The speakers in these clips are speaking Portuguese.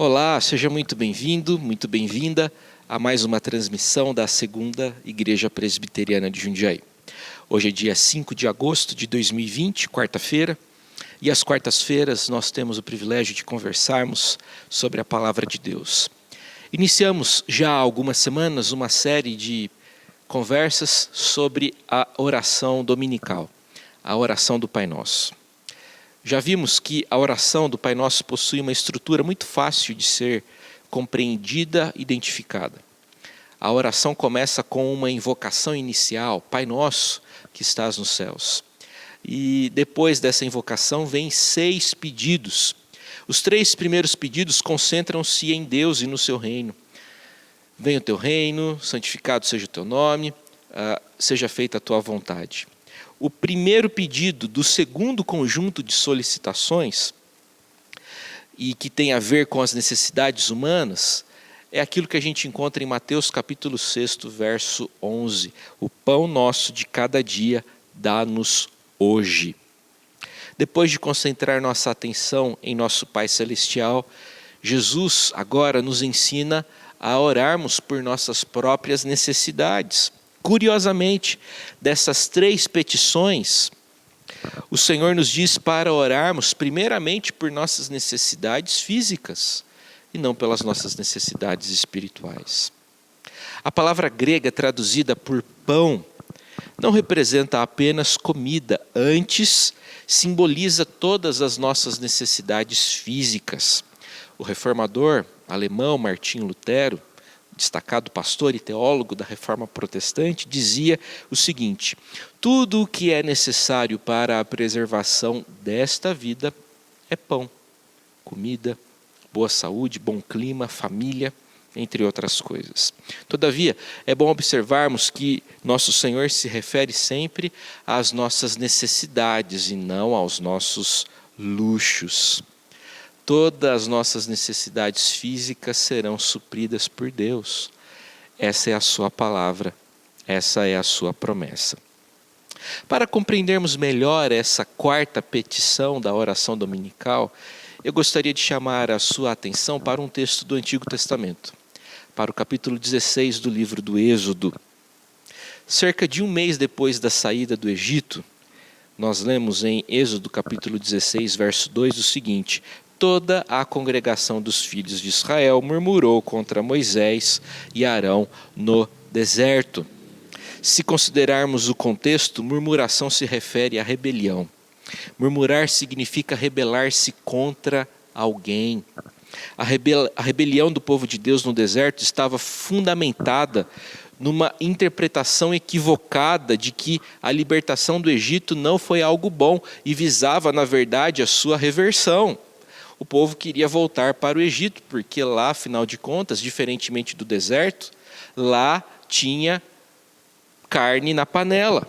Olá, seja muito bem-vindo, muito bem-vinda a mais uma transmissão da Segunda Igreja Presbiteriana de Jundiaí. Hoje é dia 5 de agosto de 2020, quarta-feira, e às quartas-feiras nós temos o privilégio de conversarmos sobre a Palavra de Deus. Iniciamos já há algumas semanas uma série de conversas sobre a oração dominical, a oração do Pai Nosso. Já vimos que a oração do Pai Nosso possui uma estrutura muito fácil de ser compreendida e identificada. A oração começa com uma invocação inicial, Pai Nosso que estás nos céus. E depois dessa invocação vem 6 pedidos. Os 3 primeiros pedidos concentram-se em Deus e no seu reino. Venha o teu reino, santificado seja o teu nome, seja feita a tua vontade. O primeiro pedido do segundo conjunto de solicitações, e que tem a ver com as necessidades humanas, é aquilo que a gente encontra em Mateus capítulo 6, verso 11. O pão nosso de cada dia dá-nos hoje. Depois de concentrar nossa atenção em nosso Pai Celestial, Jesus agora nos ensina a orarmos por nossas próprias necessidades. Curiosamente, dessas 3 petições, o Senhor nos diz para orarmos primeiramente por nossas necessidades físicas e não pelas nossas necessidades espirituais. A palavra grega traduzida por pão não representa apenas comida, antes simboliza todas as nossas necessidades físicas. O reformador alemão Martinho Lutero, destacado pastor e teólogo da Reforma Protestante, dizia o seguinte: tudo o que é necessário para a preservação desta vida é pão, comida, boa saúde, bom clima, família, entre outras coisas. Todavia, é bom observarmos que nosso Senhor se refere sempre às nossas necessidades e não aos nossos luxos. Todas as nossas necessidades físicas serão supridas por Deus. Essa é a sua palavra, essa é a sua promessa. Para compreendermos melhor essa 4ª petição da oração dominical, eu gostaria de chamar a sua atenção para um texto do Antigo Testamento, para o capítulo 16 do livro do Êxodo. Cerca de um mês depois da saída do Egito, nós lemos em Êxodo capítulo 16, verso 2 o seguinte: toda a congregação dos filhos de Israel murmurou contra Moisés e Arão no deserto. Se considerarmos o contexto, murmuração se refere à rebelião. Murmurar significa rebelar-se contra alguém. A rebelião do povo de Deus no deserto estava fundamentada numa interpretação equivocada de que a libertação do Egito não foi algo bom e visava, na verdade, a sua reversão. O povo queria voltar para o Egito, porque lá, afinal de contas, diferentemente do deserto, lá tinha carne na panela.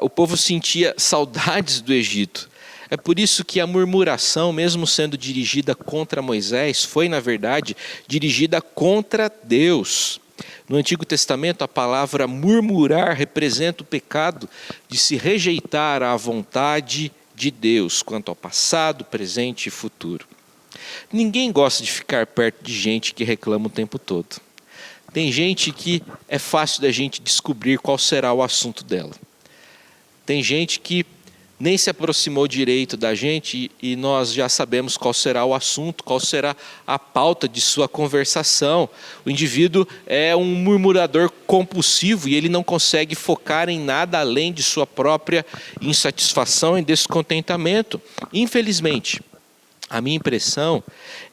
O povo sentia saudades do Egito. É por isso que a murmuração, mesmo sendo dirigida contra Moisés, foi, na verdade, dirigida contra Deus. No Antigo Testamento, a palavra murmurar representa o pecado de se rejeitar a vontade de Deus quanto ao passado, presente e futuro. Ninguém gosta de ficar perto de gente que reclama o tempo todo. Tem gente que é fácil da gente descobrir qual será o assunto dela. Tem gente que nem se aproximou direito da gente e nós já sabemos qual será o assunto, qual será a pauta de sua conversação. O indivíduo é um murmurador compulsivo e ele não consegue focar em nada além de sua própria insatisfação e descontentamento. Infelizmente, a minha impressão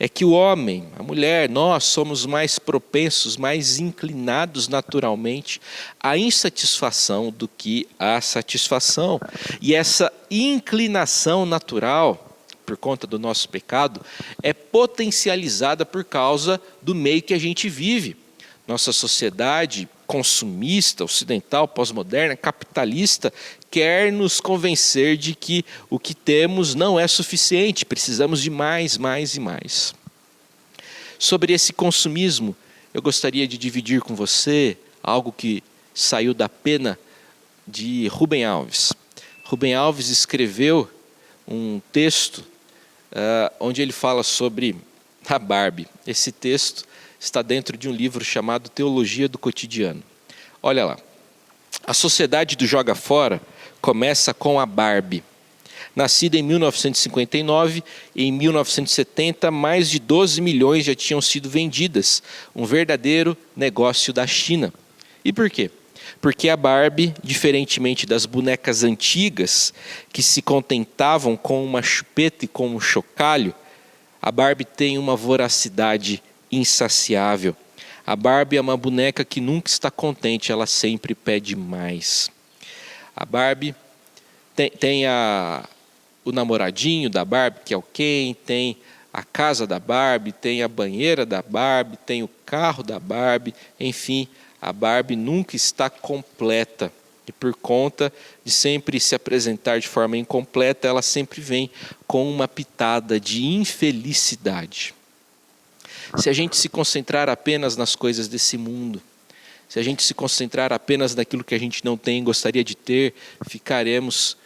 é que o homem, a mulher, nós somos mais propensos, mais inclinados naturalmente à insatisfação do que à satisfação. E essa inclinação natural, por conta do nosso pecado, é potencializada por causa do meio que a gente vive. Nossa sociedade consumista, ocidental, pós-moderna, capitalista, quer nos convencer de que o que temos não é suficiente, precisamos de mais, mais e mais. Sobre esse consumismo, eu gostaria de dividir com você algo que saiu da pena de Rubem Alves. Rubem Alves escreveu um texto onde ele fala sobre a Barbie. Esse texto está dentro de um livro chamado Teologia do Cotidiano. Olha lá. A sociedade do joga fora começa com a Barbie. Nascida em 1959, em 1970, mais de 12 milhões já tinham sido vendidas. Um verdadeiro negócio da China. E por quê? Porque a Barbie, diferentemente das bonecas antigas, que se contentavam com uma chupeta e com um chocalho, a Barbie tem uma voracidade insaciável. A Barbie é uma boneca que nunca está contente, ela sempre pede mais. A Barbie tem o namoradinho da Barbie, que é o Ken, tem a casa da Barbie, tem a banheira da Barbie, tem o carro da Barbie, enfim, a Barbie nunca está completa. E por conta de sempre se apresentar de forma incompleta, ela sempre vem com uma pitada de infelicidade. Se a gente se concentrar apenas nas coisas desse mundo, se a gente se concentrar apenas naquilo que a gente não tem e gostaria de ter, ficaremos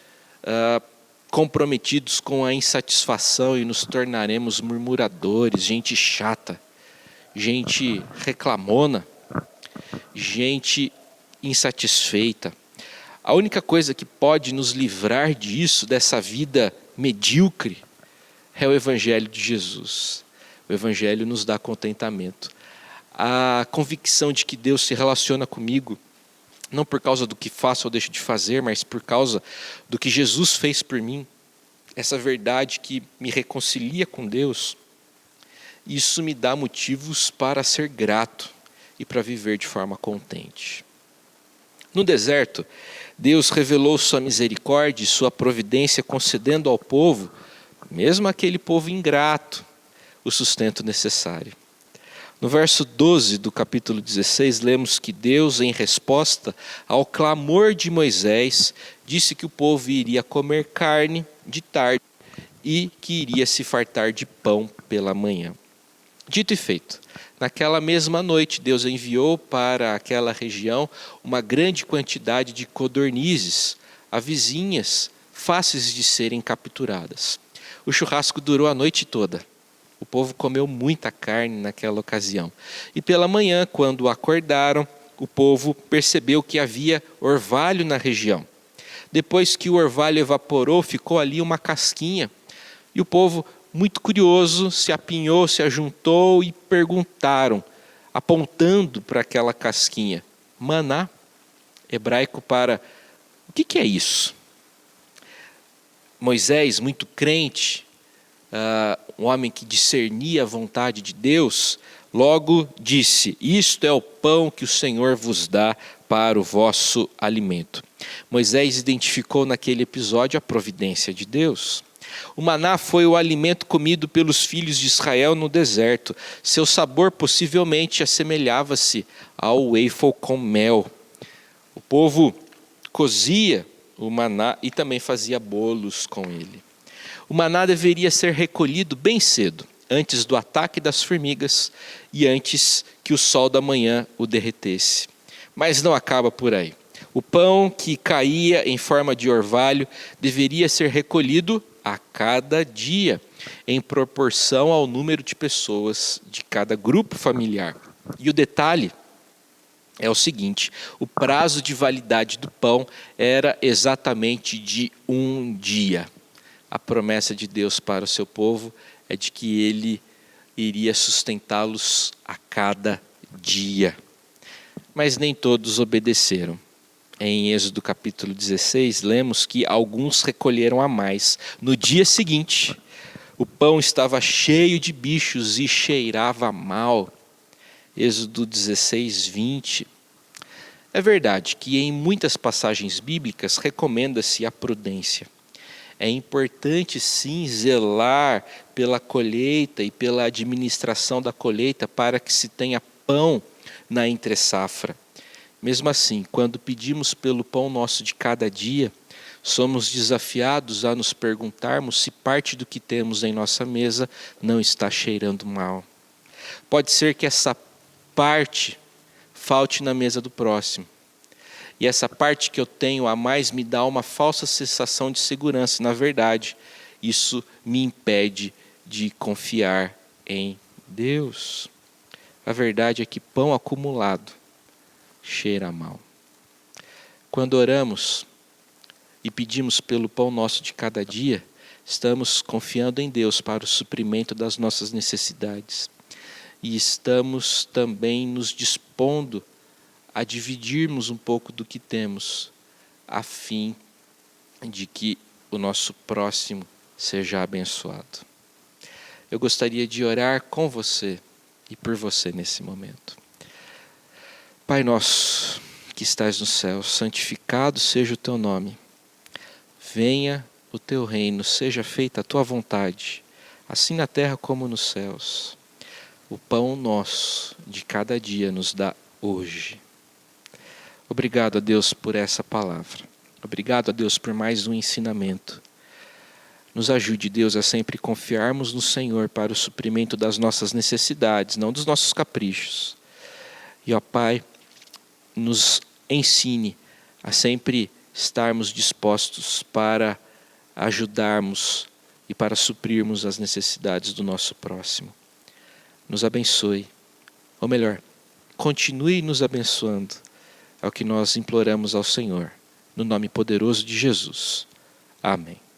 comprometidos com a insatisfação e nos tornaremos murmuradores, gente chata, gente reclamona, gente insatisfeita. A única coisa que pode nos livrar disso, dessa vida medíocre, é o Evangelho de Jesus. O Evangelho nos dá contentamento. A convicção de que Deus se relaciona comigo, não por causa do que faço ou deixo de fazer, mas por causa do que Jesus fez por mim, essa verdade que me reconcilia com Deus, isso me dá motivos para ser grato e para viver de forma contente. No deserto, Deus revelou sua misericórdia e sua providência, concedendo ao povo, mesmo aquele povo ingrato, o sustento necessário. No verso 12 do capítulo 16, lemos que Deus, em resposta ao clamor de Moisés, disse que o povo iria comer carne de tarde e que iria se fartar de pão pela manhã. Dito e feito, naquela mesma noite, Deus enviou para aquela região uma grande quantidade de codornizes, avizinhas, fáceis de serem capturadas. O churrasco durou a noite toda. O povo comeu muita carne naquela ocasião. E pela manhã, quando acordaram, o povo percebeu que havia orvalho na região. Depois que o orvalho evaporou, ficou ali uma casquinha. E o povo, muito curioso, se apinhou, se ajuntou e perguntaram, apontando para aquela casquinha: maná, hebraico para o que é isso? Moisés, muito crente, um homem que discernia a vontade de Deus, logo disse: isto é o pão que o Senhor vos dá para o vosso alimento. Moisés identificou naquele episódio a providência de Deus. O maná foi o alimento comido pelos filhos de Israel no deserto. Seu sabor possivelmente assemelhava-se ao waffle com mel. O povo cozia o maná e também fazia bolos com ele. O maná deveria ser recolhido bem cedo, antes do ataque das formigas e antes que o sol da manhã o derretesse. Mas não acaba por aí. O pão que caía em forma de orvalho deveria ser recolhido a cada dia, em proporção ao número de pessoas de cada grupo familiar. E o detalhe é o seguinte: o prazo de validade do pão era exatamente de um dia. A promessa de Deus para o seu povo é de que ele iria sustentá-los a cada dia. Mas nem todos obedeceram. Em Êxodo capítulo 16, lemos que alguns recolheram a mais. No dia seguinte, o pão estava cheio de bichos e cheirava mal. Êxodo 16, 20. É verdade que em muitas passagens bíblicas recomenda-se a prudência. É importante sim zelar pela colheita e pela administração da colheita para que se tenha pão na entre-safra. Mesmo assim, quando pedimos pelo pão nosso de cada dia, somos desafiados a nos perguntarmos se parte do que temos em nossa mesa não está cheirando mal. Pode ser que essa parte falte na mesa do próximo. E essa parte que eu tenho a mais me dá uma falsa sensação de segurança. Na verdade, isso me impede de confiar em Deus. A verdade é que pão acumulado cheira mal. Quando oramos e pedimos pelo pão nosso de cada dia, estamos confiando em Deus para o suprimento das nossas necessidades. E estamos também nos dispondo a dividirmos um pouco do que temos, a fim de que o nosso próximo seja abençoado. Eu gostaria de orar com você e por você nesse momento. Pai nosso, que estás no céu, santificado seja o teu nome. Venha o teu reino, seja feita a tua vontade, assim na terra como nos céus. O pão nosso de cada dia nos dá hoje. Obrigado a Deus por essa palavra. Obrigado a Deus por mais um ensinamento. Nos ajude, Deus, a sempre confiarmos no Senhor para o suprimento das nossas necessidades, não dos nossos caprichos. E, ó Pai, nos ensine a sempre estarmos dispostos para ajudarmos e para suprirmos as necessidades do nosso próximo. Nos abençoe, ou melhor, continue nos abençoando, é o que nós imploramos ao Senhor, no nome poderoso de Jesus. Amém.